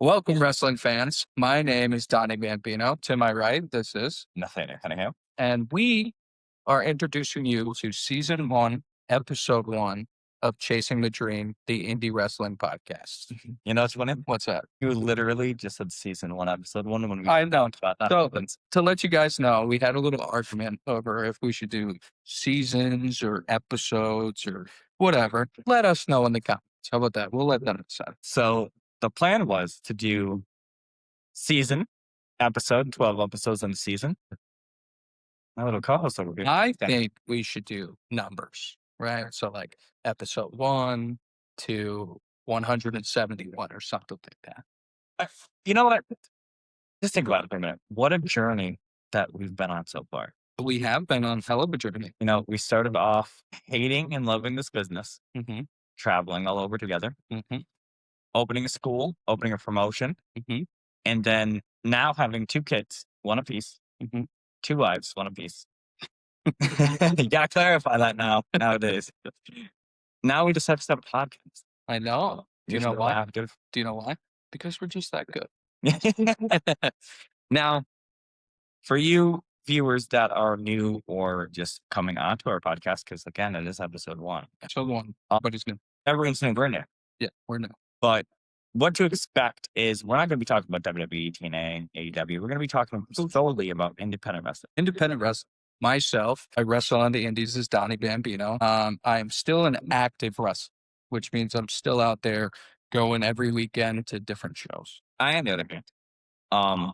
Welcome, wrestling fans. My name is Donny Bambino. To my right, this is, Nathaniel Cunningham. and we are introducing you to season 1, episode 1 of Chasing the Dream, the indie wrestling podcast. You know what's funny? What's that? You literally just said season 1, episode 1 when we I know. talked about that. So, to let you guys know, we had a little argument over if we should do seasons or episodes or whatever. Let us know in the comments. How about that? We'll let them decide. So the plan was to do season, episode, 12 episodes in the season. My little co-host over here. I think we should do numbers, right? So like episode 1 to 171 or something like that. You know what? Just think about it for a minute. What a journey that we've been on so far. We have been on hell of a journey. You know, we started off hating and loving this business, Mm-hmm. traveling all over together, Mm-hmm. opening a school, opening a promotion, Mm-hmm. and then now having 2 kids, 1 apiece, Mhm. 2 wives, 1 apiece. You gotta clarify that nowadays. Now we just have to start a podcast. I know. Do you Just know to why? laugh, good. Do you know why? Because we're just that good. Now, for you viewers that are new or just coming onto our podcast, because again, it is episode 1. Episode 1. But it's new. Everyone's new, we're new. Yeah, we're new. But what to expect is we're not going to be talking about WWE, TNA, AEW. We're going to be talking solely about independent wrestling. Independent wrestling. Myself, I wrestle on the indies as Donny Bambino. I am still an active wrestler, which means I'm still out there going every weekend to different shows. I, on the other hand,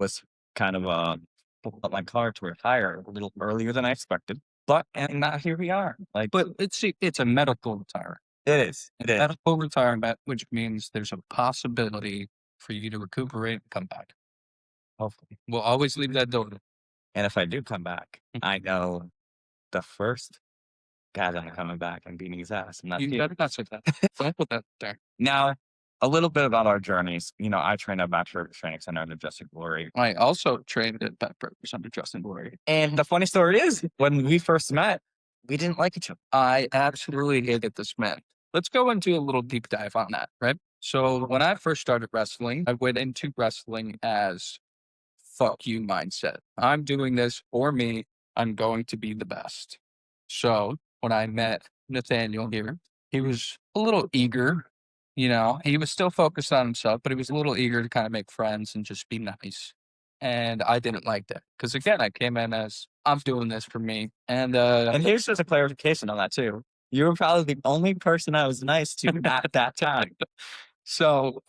was kind of pulled up my car to retire a little earlier than I expected. But and now here we are. Like, But it's a medical retirement. it is. It is. Medical retirement, which means there's a possibility for you to recuperate and come back. Hopefully. We'll always leave that door open. And if I do come back, I know the first guy that I'm coming back and beating his ass. And that's You you. better not say that. Don't put that there. Now, a little bit about our journeys. You know, I trained at Bachelor Training Center under Justin Glory. I also trained at Pet Burgers under Justin Glory. And the funny story is, when we first met, we didn't like each other. I absolutely hated this man. Let's go into a little deep dive on that, right? So when I first started wrestling, I went into wrestling as fuck you mindset. I'm doing this for me. I'm going to be the best. So when I met Nathaniel here, he was a little eager. You know, he was still focused on himself, but he was a little eager to kind of make friends and just be nice. And I didn't like that because, again, I came in as I'm doing this for me. And And here's just a clarification on that, too. You were probably the only person I was nice to at that time. so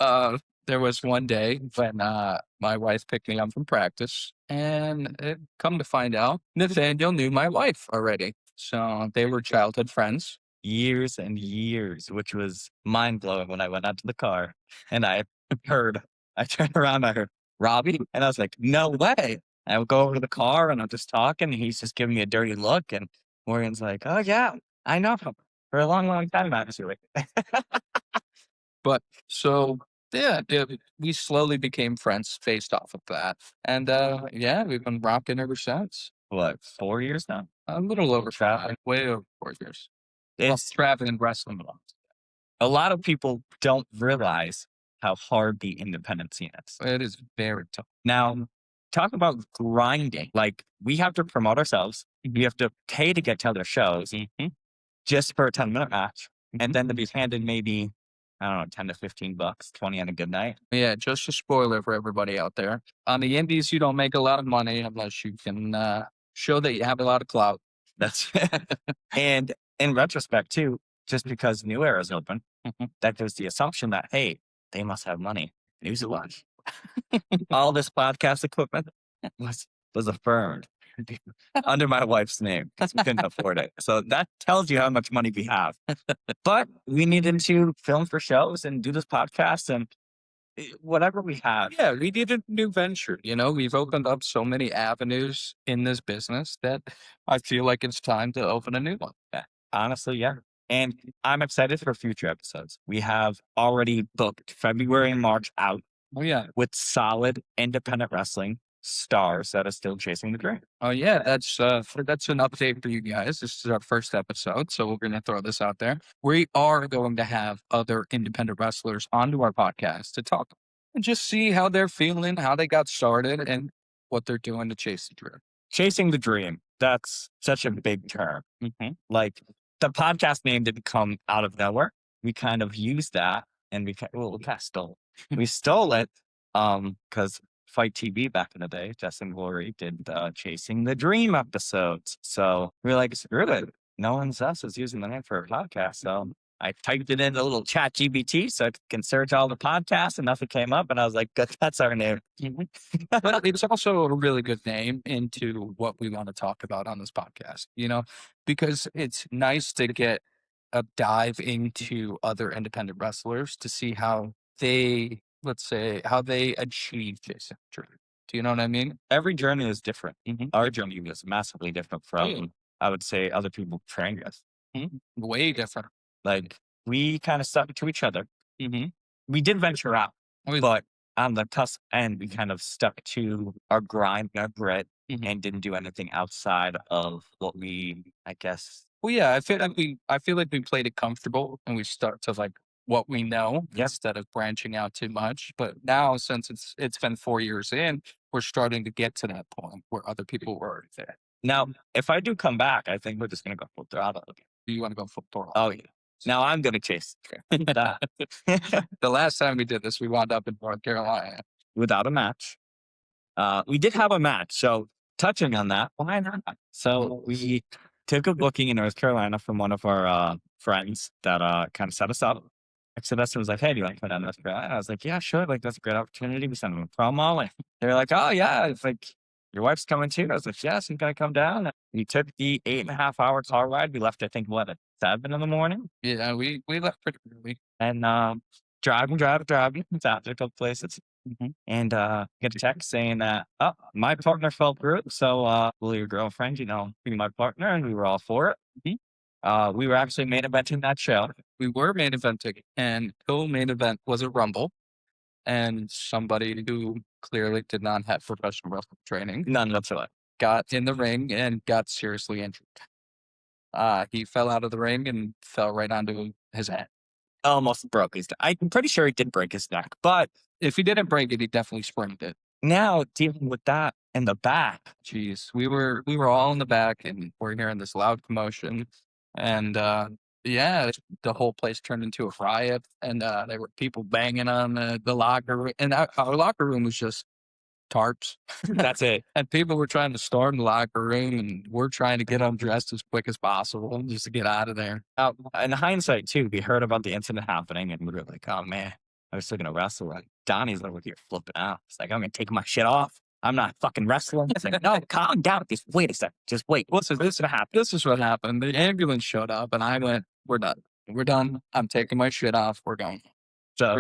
there was one day when my wife picked me up from practice, and come to find out, Nathaniel knew my wife already. So they were childhood friends. Years and years, which was mind blowing when I went out to the car and I turned around, I heard Robbie, and I was like, no way. I would go over to the car and I'm just talking, and he's just giving me a dirty look, and Morgan's like, oh yeah, I know him for a long, long time actually. But so yeah, we slowly became friends based off of that. And yeah, we've been rocking ever since. What, 4 years now? A little over Traveling. way over 4 years. Well, It's traveling and wrestling belongs. a lot of people don't realize how hard the independent scene is. It is very tough. Now, talk about grinding. Like, we have to promote ourselves. We have to pay to get to other shows just for a 10-minute match. And then to be handed maybe, I don't know, 10 to 15 bucks, 20 on a good night. Yeah, just a spoiler for everybody out there. On the indies, you don't make a lot of money unless you can show that you have a lot of clout. That's and in retrospect, too, just because New Era's open, that there's the assumption that, hey, they must have money. News at lunch. All this podcast equipment was affirmed under my wife's name because we couldn't afford it. So that tells you how much money we have. But we needed to film for shows and do this podcast and whatever we have. Yeah, we need a new venture. You know, we've opened up so many avenues in this business that I feel like it's time to open a new one. Honestly, yeah. And I'm excited for future episodes. We have already booked February and March out Oh, yeah. with solid independent wrestling stars that are still chasing the dream. Oh, yeah. That's an update for you guys. This is our first episode, so we're going to throw this out there. We are going to have other independent wrestlers onto our podcast to talk and just see how they're feeling, how they got started, and what they're doing to chase the dream. Chasing the dream. That's such a big term. Like the podcast name didn't come out of nowhere. We kind of used that and we kind of stole. We stole it because Fight TV back in the day, Justin Glory did Chasing the Dream episodes. So we were like, screw it. No one else is using the name for a podcast. So I typed it in a little chat GBT so I can search all the podcasts and nothing came up. And I was like, that's our name. But it's also a really good name into what we want to talk about on this podcast, because it's nice to get a dive into other independent wrestlers to see how they, let's say, how they achieve Jason Dream. Do you know what I mean? Every journey is different. Our journey was massively different from, I would say, other people trained us. Way different. Like we kind of stuck to each other. We did venture out, We- but on the cusp end, we kind of stuck to our grind, our grit, and didn't do anything outside of what we, I guess. Well, yeah, I feel like we played it comfortable and we stuck to like what we know instead of branching out too much. But now, since it's been 4 years in, we're starting to get to that point where other people were already there. Now, if I do come back, I think we're just gonna go full throttle again. Do you want to go full throttle? Oh yeah. Now I'm gonna chase that. The last time we did this, we wound up in North Carolina. Without a match. We did have a match. So touching on that, why not? So we took a booking in North Carolina from one of our friends that kind of set us up. So Dustin was like, hey, do you want to come down to North Carolina? I was like, yeah, sure. Like, that's a great opportunity. We sent them a promo. And they're like, oh, yeah. It's like, your wife's coming too. I was like, yes, I'm going to come down. And we took the 8.5 hour car ride. We left, I think, at 7 in the morning. Yeah, we left pretty early. And driving. Stopped at a couple places. And get a text saying that, oh, my partner fell through. So will your girlfriend, be my partner? And we were all for it. We were actually main eventing that show. We were main eventing, and co-main event was a Rumble, and somebody who clearly did not have professional wrestling training, None whatsoever, got in the ring and got seriously injured. He fell out of the ring and fell right onto his head. Almost broke his neck. I'm pretty sure he did break his neck, but if he didn't break it, he definitely sprained it. Now dealing with that in the back. Jeez, we were all in the back, and we're hearing this loud commotion, and yeah, the whole place turned into a riot, and there were people banging on the locker room, and our locker room was just tarps. That's it. And people were trying to storm the locker room, and we're trying to get undressed as quick as possible just to get out of there. In hindsight, too, we heard about the incident happening, and we were like, oh, man, I was still going to wrestle. Like, Donnie's over here flipping out. It's like, I'm going to take my shit off. I'm not fucking wrestling. It's like, no, calm down. Just wait a second. Just wait. This is what happened. The ambulance showed up, and I went, we're done. We're done. I'm taking my shit off. We're going. So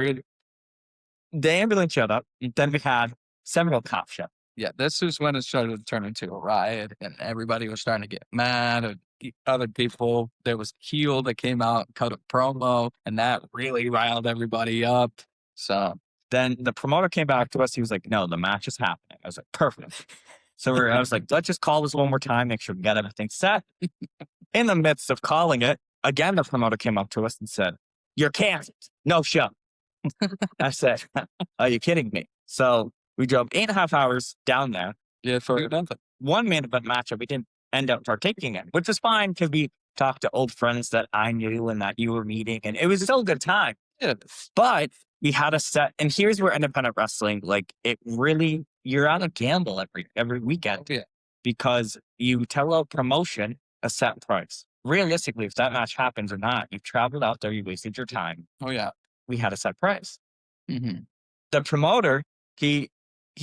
the ambulance showed up. Then we had several cops show. Yeah, this is when it started to turn into a riot, and everybody was starting to get mad at other people. There was Keel that came out and cut a promo, and that really riled everybody up. So then the promoter came back to us. He was like, no, the match is happening. I was like, perfect. So I was like, let's just call this one more time, make sure we got everything set. In the midst of calling it, again, the promoter came up to us and said, you're canceled. No show. I said, are you kidding me? So we drove 8.5 hours down there. Yeah, for one main event matchup. We didn't end up partaking in, which was fine because we talked to old friends that I knew and that you were meeting, and it was still a good time. Yeah. But we had a set, and here's where independent wrestling, like it really, you're on a gamble every weekend. Yeah. Because you tell a promotion a set price. Realistically, if that match happens or not, you've traveled out there, you wasted your time. Oh yeah. We had a set price. Mm-hmm. The promoter, he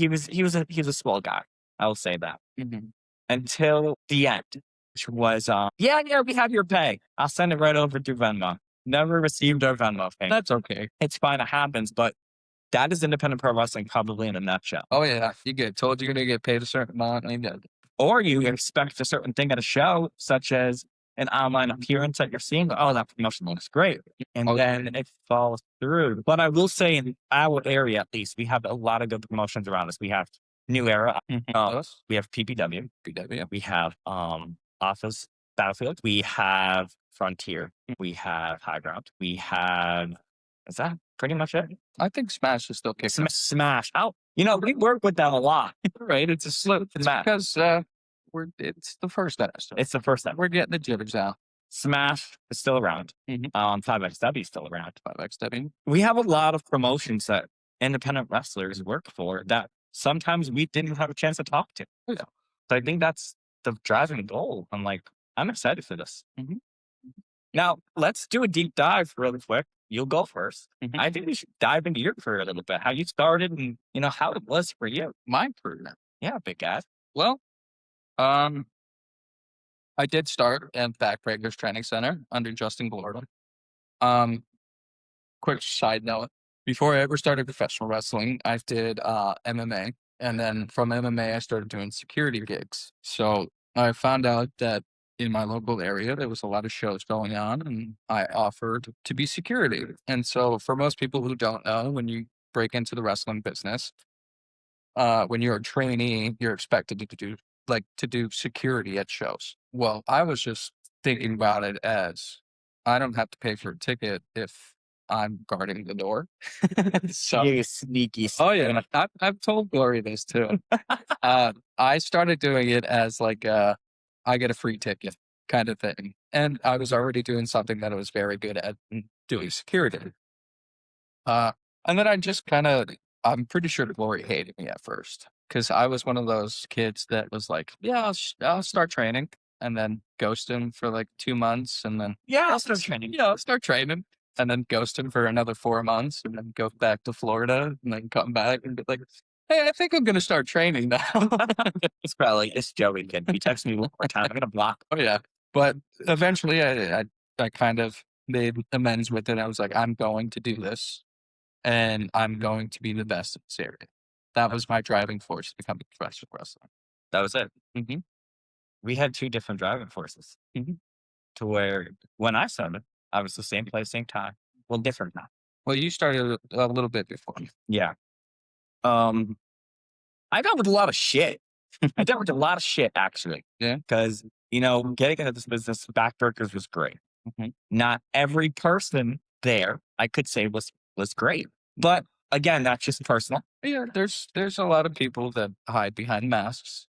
was a small guy. I will say that. Mm-hmm. Until the end, which was, yeah, we have your pay. I'll send it right over through Venmo. Never received our Venmo pay. That's okay. It's fine. It happens, but that is independent pro wrestling probably in a nutshell. Oh yeah, you get told you're going to get paid a certain amount, and you did. Or you expect a certain thing at a show, such as an online appearance that you're seeing. Oh, that promotion looks great. And then it falls through. But I will say in our area, at least, we have a lot of good promotions around us. We have New Era. We have PPW. We have Office Battlefield. We have Frontier. We have High Ground. We have Is that pretty much it? I think Smash is still kicking. Smash. Oh, we work with them a lot. Right? It's a slip. It's Smash. because it's the first episode. It's the first episode. We're getting the jitters out. Smash is still around. Mhm. 5XW is still around. 5XW. We have a lot of promotions that independent wrestlers work for that sometimes we didn't have a chance to talk to. Oh, yeah. So I think that's the driving goal. I'm excited for this. Mhm. Now, let's do a deep dive really quick. You'll go 1st. Mhm. I think we should dive into your career a little bit, how you started and, how it was for you. My career. Yeah, big guy. Well, I did start at Backbreakers Training Center under Justin Gordon. Quick side note: before I ever started professional wrestling, I did MMA, and then from MMA, I started doing security gigs. So I found out that in my local area, there was a lot of shows going on, and I offered to be security. And so, for most people who don't know, when you break into the wrestling business, when you're a trainee, you're expected to do security at shows. Well, I was just thinking about it as I don't have to pay for a ticket if I'm guarding the door. So, You sneaky. oh yeah, I've told Glory this too. I started doing it as like I get a free ticket kind of thing, and I was already doing something that I was very good at, doing security. And then I just kind of, I'm pretty sure Glory hated me at first because I was one of those kids that was like, yeah, I'll start training, and then ghost him for like 2 months, and then Yeah, I'll start training. yeah, I'll start training, and then ghost him for another 4 months, and then go back to Florida, and then come back and be like, hey, I think I'm gonna start training now. It's probably it's Joey kid. He texts me one more time. I'm gonna block. Oh yeah, but eventually I kind of made amends with it. I was like, I'm going to do this, and I'm going to be the best in this area. That was my driving force to become a professional wrestler. That was it. Mhm. We had 2 different driving forces. Mhm. To where when I started, I was the same place, same time. Well, different now. Well, you started a little bit before me. Yeah. I dealt with a lot of shit. I dealt with a lot of shit actually. Yeah. Because, getting into this business, Backburgers was great. Mhm. Not every person there, I could say was great. But again, that's just personal. Yeah, there's a lot of people that hide behind masks.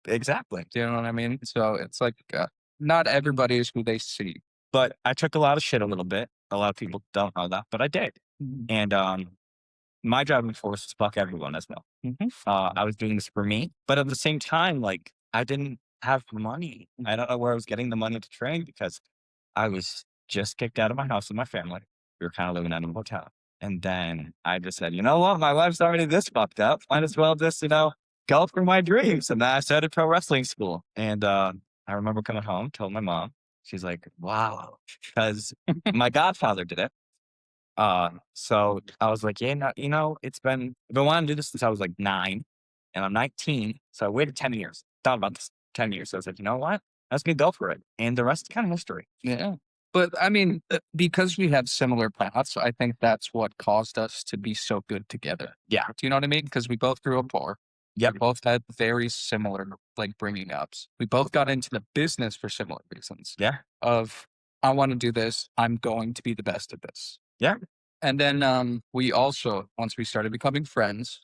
Exactly. Do you know what I mean? So it's like not everybody is who they see. But I took a lot of shit a little bit. A lot of people don't know that, but I did. Mhm. And my driving force was fuck everyone as well. Mhm. I was doing this for me, but at the same time, like I didn't have money. I don't know where I was getting the money to train because I was just kicked out of my house with my family. We were kind of living in a hotel. And then I just said, you know what? My life's already this fucked up. Might as well just, go for my dreams. And then I started pro wrestling school. And I remember coming home, told my mom. She's like, wow. Because my godfather did it. So I was like, yeah, no, I've been wanting to do this since I was like 9 and I'm 19. So I waited 10 years, thought about this 10 years. So I was like, you know what? Let's go for it. And the rest is kind of history. Yeah. But I mean, because we have similar paths, I think that's what caused us to be so good together. Yeah. Do you know what I mean? Because we both grew up poor. Yep. We both had very similar like bringing ups. We both got into the business for similar reasons. Yeah. Of I want to do this. I'm going to be the best at this. Yeah. And then we also, once we started becoming friends,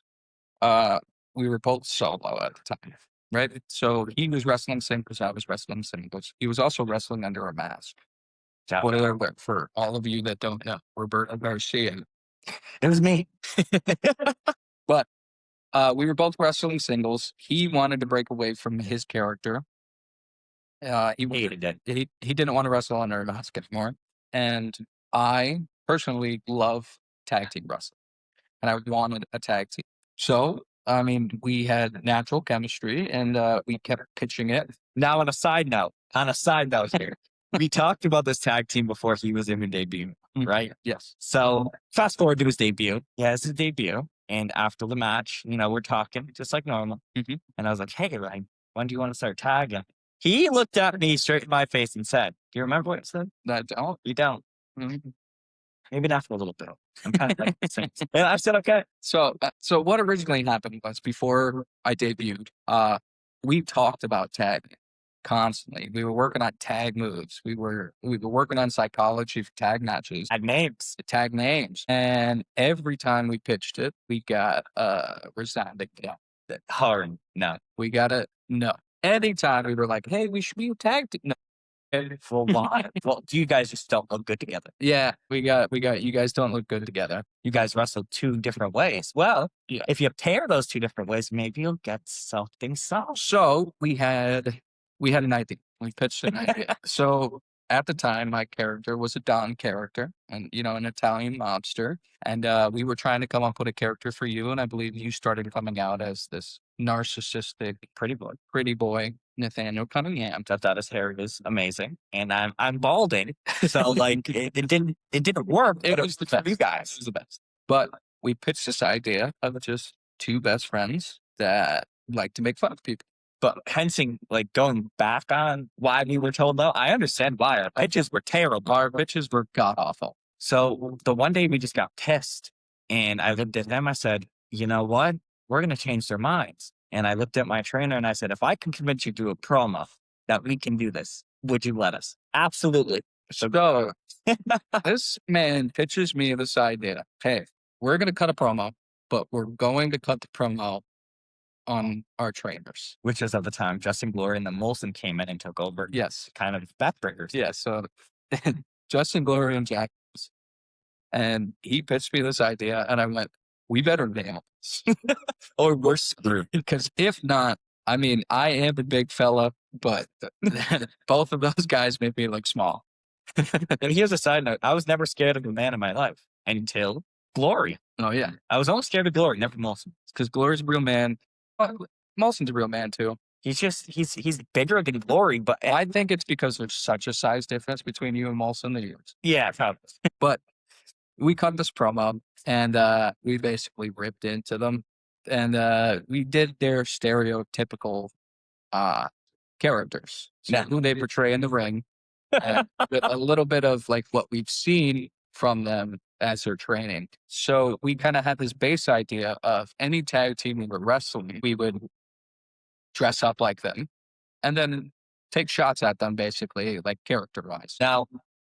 we were both solo at the time, right? So he was wrestling singles, I was wrestling singles. He was also wrestling under a mask. Spoiler alert for all of you that don't know, Roberto Garcia. It was me. But we were both wrestling singles. He wanted to break away from his character. He hated it. He didn't want to wrestle under a mask anymore. And I personally love tag team wrestling, and I wanted a tag team. So, I mean, we had natural chemistry, and we kept pitching it. Now, on a side note here, we talked about this tag team before he was in the debut, right? Yes. So fast forward to his debut. He has his debut. And after the match, we're talking just like normal. Mhm. And I was like, hey, Ryan, when do you want to start tagging? He looked at me straight in my face and said, do you remember what he said? I don't. You don't. Mhm. Maybe not for a little bit. I'm kind of like, and I said, okay. So what originally happened was before I debuted, we talked about tagging. constantly. We were working on tag moves. We were working on psychology for tag matches, tag names. And every time we pitched it, we got resounding no. Hard no. We got a no. Anytime we were like, hey, we should be tagged. No. For why? Well, you guys just don't look good together. Yeah, we got you guys don't look good together. You guys wrestle two different ways. Well, Yeah. if you pair those two different ways, maybe you'll get something solved. So we had an idea. We pitched an idea. So at the time, my character was a Don character, and an Italian mobster. And we were trying to come up with a character for you, and I believe you started coming out as this narcissistic pretty boy, Nathaniel Cunningham. Thought his hair was amazing, and I'm balding, so like it didn't work. It but was the for best. you guys. It was the best. But we pitched this idea of just two best friends that like to make fun of people. But like going back on why we were told no, I understand why. Our pitches were terrible. Our pitches were god awful. So the one day we just got pissed, and I looked at them. I said, you know what? We're going to change their minds. And I looked at my trainer and I said, if I can convince you to do a promo that we can do this, would you let us? Absolutely. So this man pitches me this idea. Hey, we're going to cut a promo, but we're going to cut the promo on our trainers. Which is at the time, Justin Glory and then Molson came in and took over. Yes. Kind of backbreakers. Yeah. So Justin Glory and Jack, and he pitched me this idea, and I went, we better nail this. Or we're screwed. Because if not, I mean, I am a big fella, but both of those guys make me look small. And here's a side note. I was never scared of a man in my life until Glory. Oh, yeah. I was only scared of Glory, never Molson. Because Glory's a real man. Molson's a real man, too. He's bigger than Glory, but I think it's because there's such a size difference between you and Molson the years. Yeah, probably. But we cut this promo, and we basically ripped into them. And we did their stereotypical characters. So who they portray in the ring. With a little bit of like what we've seen from them as they're training. So we kind of had this base idea of any tag team we were wrestling, we would dress up like them and then take shots at them, basically, like character wise. Now,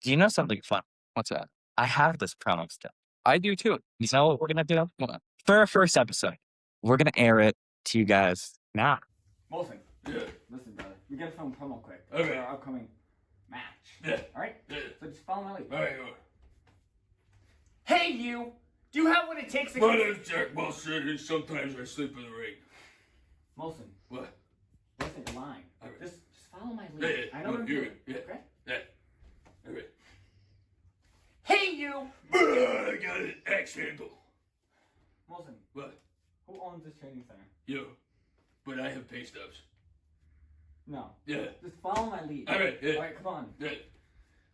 do you know something fun? What's that? I have this promo still. I do too. You know what we're going to do? What? For our first episode, we're going to air it to you guys now. Molson. Yeah. Listen, brother. We gotta film promo quick Okay. for our upcoming match. Yeah. Alright? Yeah. So just follow my lead. All right. Hey, you! Do you have what it takes to My name's Jack Wilson, and sometimes I sleep in the ring. Molson, What? listen, you're lying. Okay. Just follow my Yeah, lead. yeah, I know what I'm you're doing. right. Yeah. Okay? Yeah. All right. Hey, you! I got an axe handle. Molson, What? who owns this training center? You. But I have pay stubs. No. Yeah. Just follow my lead. All right. Yeah. Alright, come on. Yeah.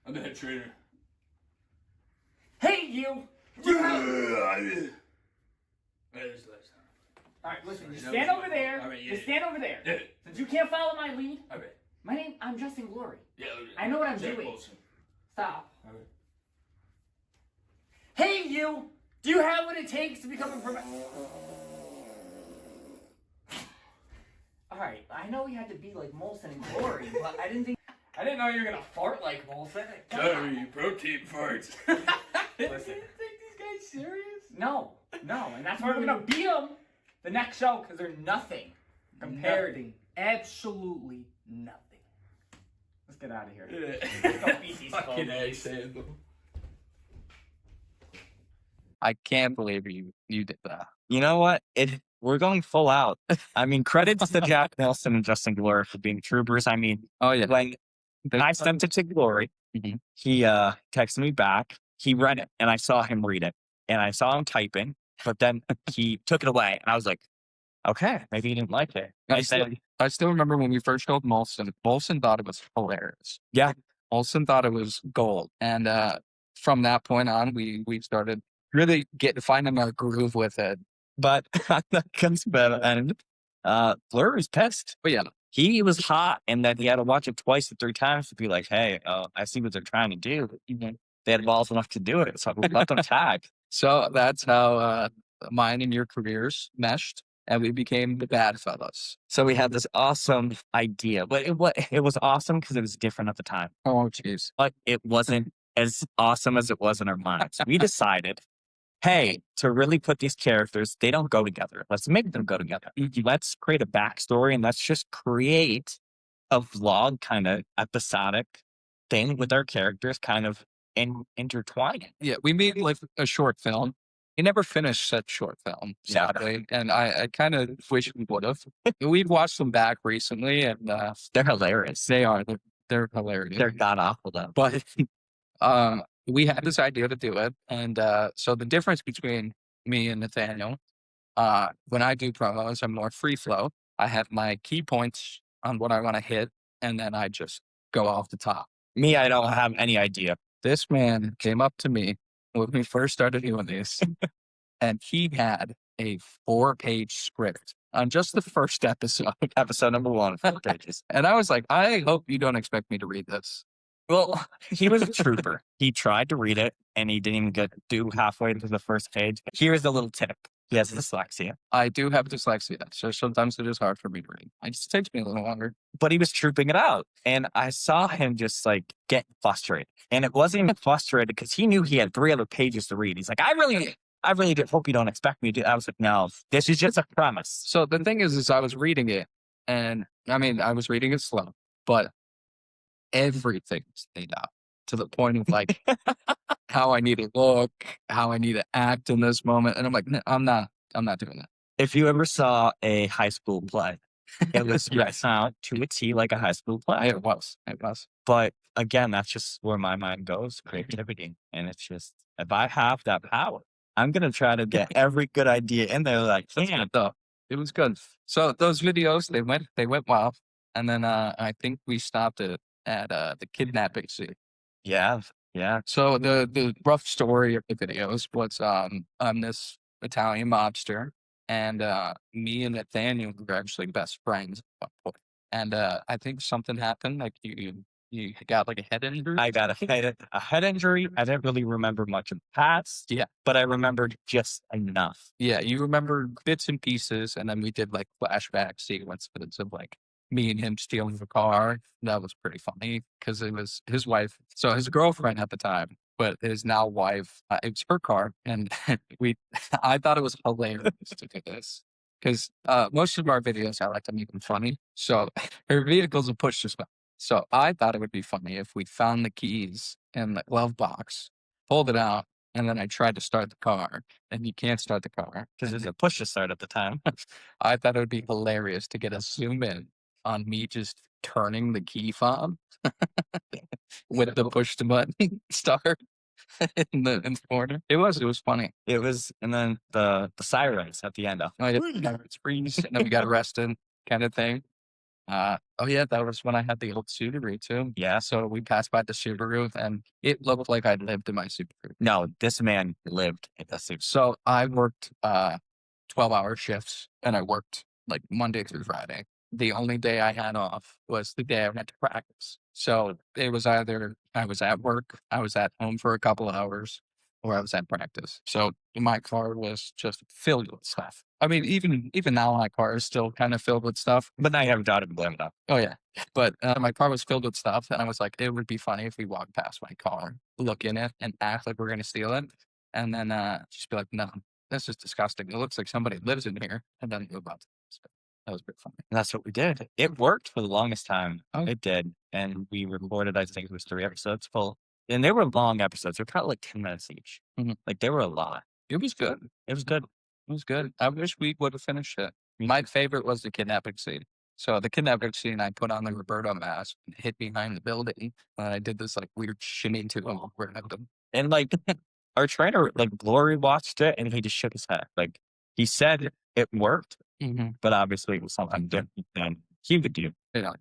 I'm the head trainer. Hey, you! Do you have... Alright, this last time. Alright, listen, just That stand was over my there. fault. All right, yeah, Just yeah. stand over there. Yeah. Since you can't follow my lead, All right. I'm Justin Glory. Yeah. I know what I'm Jack doing. Wilson. Stop. All right. Hey, you! Do you have what it takes to become a Alright, I know you had to be like Molson and Glory, but I didn't know you were gonna fart like Molson. Come on. Sorry, protein farts. Listen. Take these guys serious? No, and that's why we're gonna beat them the next show, because they're nothing compared. Nothing. Absolutely nothing. Let's get out of here. Yeah. Don't beat these Fucking folks. axe handle. I can't believe you did that. You know what? We're going full out. I mean, credits to Jack Nelson and Justin Glory for being troopers. I mean, Oh, yeah. when I sent it to Glory, Mhm. he texted me back. He read it, and I saw him read it. And I saw him typing, but then he took it away. And I was like, okay, maybe he didn't like it. I said, I still remember when we first told Molson. Molson thought it was hilarious. yeah. Molson thought it was gold. And from that point on, we started really finding our groove with it. But that comes better. And Glory's pissed. But yeah, He was hot, and then he had to watch it twice or three times to be like, hey, I see what they're trying to do. They had balls enough to do it, so let them tag. so that's how mine and your careers meshed. and we became the bad fellas. So we had this awesome idea, but it was awesome because it was different at the time. Oh, jeez. But it wasn't as awesome as it was in our minds. We decided, hey, to really put these characters, they don't go together. Let's make them go together. Let's create a backstory and let's just create a vlog kind of episodic thing with our characters kind of intertwining. Yeah, we made like a short film. We never finished said short film, Yeah. sadly, and I kind of wish we would have. We've watched them back recently, and They're hilarious. they are they're hilarious. They're god awful though. But we had this idea to do it, and so the difference between me and Nathaniel, when I do promos, I'm more free flow. I have my key points on what I want to hit, and then I just go off the top. Me, I don't have any idea. This man came up to me when we first started doing this, and he had a 4-page script on just the first episode. Episode number 1, 4 pages. And I was like, I hope you don't expect me to read this. Well, he was a trooper. He tried to read it and he didn't even get through halfway to the first page. Here's a little tip. He has dyslexia. I do have dyslexia, so sometimes it is hard for me to read. It just takes me a little longer. But he was trooping it out. And I saw him just like get frustrated. And it wasn't even frustrated because he knew he had 3 other pages to read. He's like, I really do hope you don't expect me to. I was like, no, this is just a premise. So the thing is I was reading it, and I mean, I was reading it slow, but everything stayed out to the point of like how I need to look, how I need to act in this moment. And I'm like, no, I'm not doing that. If you ever saw a high school play, it was yes, out to a T like a high school play. It was. But again, that's just where my mind goes, creativity. And it's just, if I have that power, I'm going to try to get every good idea in there. Like, yeah, Though it was good. So those videos, they went well. And then I think we stopped it at the kidnapping scene. yeah. So the rough story of the videos was I'm this Italian mobster, and me and Nathaniel were actually best friends at one point. And I think something happened, like you got like a head injury. I got a head injury. I didn't really remember much of the past. Yeah. But I remembered just enough. Yeah, you remember bits and pieces, and then we did like flashback sequences of like me and him stealing the car. That was pretty funny because it was his wife, so his girlfriend at the time, but his now wife. It was her car, and I thought it was hilarious to do this because most of our videos I like to make them funny. So her vehicle's a push to start. So I thought it would be funny if we found the keys in the glove box, pulled it out, and then I tried to start the car, and you can't start the car. Because there's a push to start at the time. I thought it would be hilarious to get a zoom in on me just turning the key fob with the push the button start in the corner. It was funny. It was, and then the sirens at the end. Oh, yeah, it's freeze, and then we got arrested, kind of thing. Oh yeah, that was when I had the old Subaru too. Yeah. So we passed by the Subaru, and it looked like I lived in my Subaru. No, this man lived in the Subaru. So I worked 12-hour shifts, and I worked like Monday through Friday. The only day I had off was the day I went to practice. So it was either I was at work, I was at home for a couple of hours, or I was at practice. So my car was just filled with stuff. I mean, even now my car is still kind of filled with stuff. But now you have a daughter to blame it on. Oh yeah, but my car was filled with stuff, and I was like, it would be funny if we walked past my car, look in it, and act like we're gonna steal it, and then just be like, no, this is disgusting. It looks like somebody lives in here, and then move out. So that was pretty funny. And that's what we did. It worked for the longest time. Oh. It did. And we recorded, I think it was 3 episodes full. And they were long episodes. They were probably like 10 minutes each. Mhm. Like they were a lot. It was good. It was good. It was good. I wish we would have finished it. My favorite was the kidnapping scene. So the kidnapping scene, I put on the Roberto mask and hid behind the building, and I did this like weird shimmy to him around him. And like our trainer, like Glory watched it and he just shook his head. Like he said it worked, but obviously it was something different than he would do. Yeah.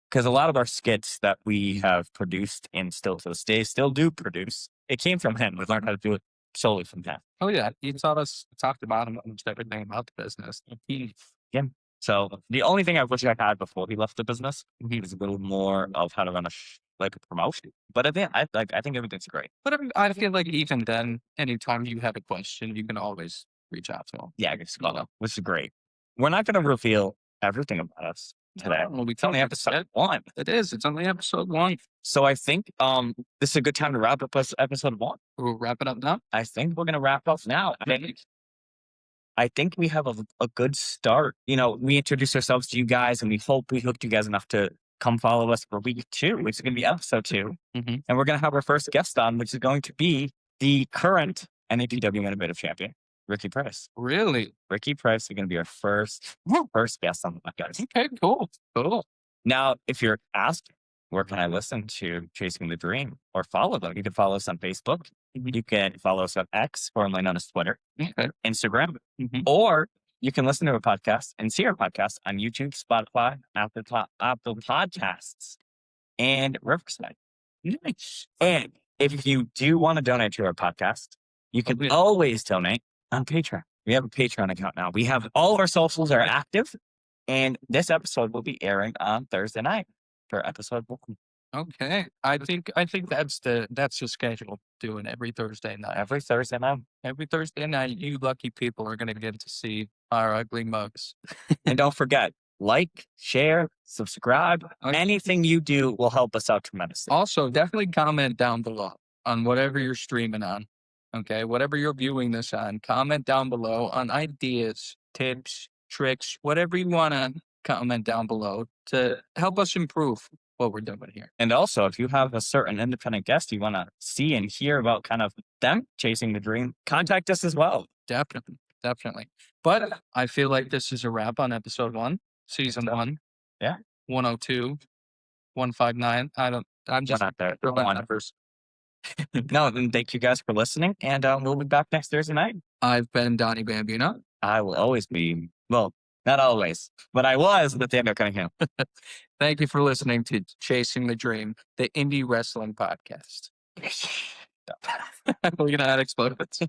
Because a lot of our skits that we have produced and still to this day still do produce, it came from him. We learned how to do it solely from him. Oh yeah, he talked about him, almost everything about the business. So the only thing I wish I had before he left the business, he was a little more of how to run like a promotion. But I think everything's great. But I feel like even then, anytime you have a question, you can always reach out to him. Yeah, I guess, which is great. we're not going to reveal everything about us today. No, It's only episode 1. It is. It's only episode 1. So I think this is a good time to wrap up episode 1. We'll wrap it up now. I think we're going to wrap up now. I think we have a good start. You know, we introduced ourselves to you guys, and we hope we hooked you guys enough to come follow us for week 2, which is going to be episode 2. Mm-hmm. And we're going to have our first guest on, which is going to be the current NAPW Innovative Champion, Ricky Price. Really? Ricky Price is going to be our first guest on the podcast. Okay, cool. Now, if you're asked, where can I listen to Chasing the Dream or follow them? You can follow us on Facebook. You can follow us on X, formerly known as Twitter, Instagram, or you can listen to our podcast and see our podcast on YouTube, Spotify, Apple Podcasts, and Riverside. Nice. And if you do want to donate to our podcast, you can always donate on Patreon. We have a Patreon account now. We have all of our socials are active, and this episode will be airing on Thursday night for episode 1. Okay. I think that's the schedule. Doing every Thursday night. Every Thursday night. Every Thursday night, you lucky people are going to get to see our ugly mugs. And don't forget, like, share, subscribe. Anything you do will help us out tremendously. Also, definitely comment down below on whatever you're streaming on. Okay, whatever you're viewing this on, comment down below on ideas, tips, tricks, whatever you want to comment down below to help us improve what we're doing here. And also, if you have a certain independent guest you want to see and hear about kind of them chasing the dream, contact us as well. Definitely. But I feel like this is a wrap on episode 1, season 1. Yeah. 102, 159. I'm just not there. throwing numbers. No, then thank you guys for listening, and we'll be back next Thursday night. I've been Donny Bambino. I will always be, well, not always, but I was Nathaniel Cunningham. Thank you for listening to Chasing the Dream, the indie wrestling podcast. We're going to add explosions.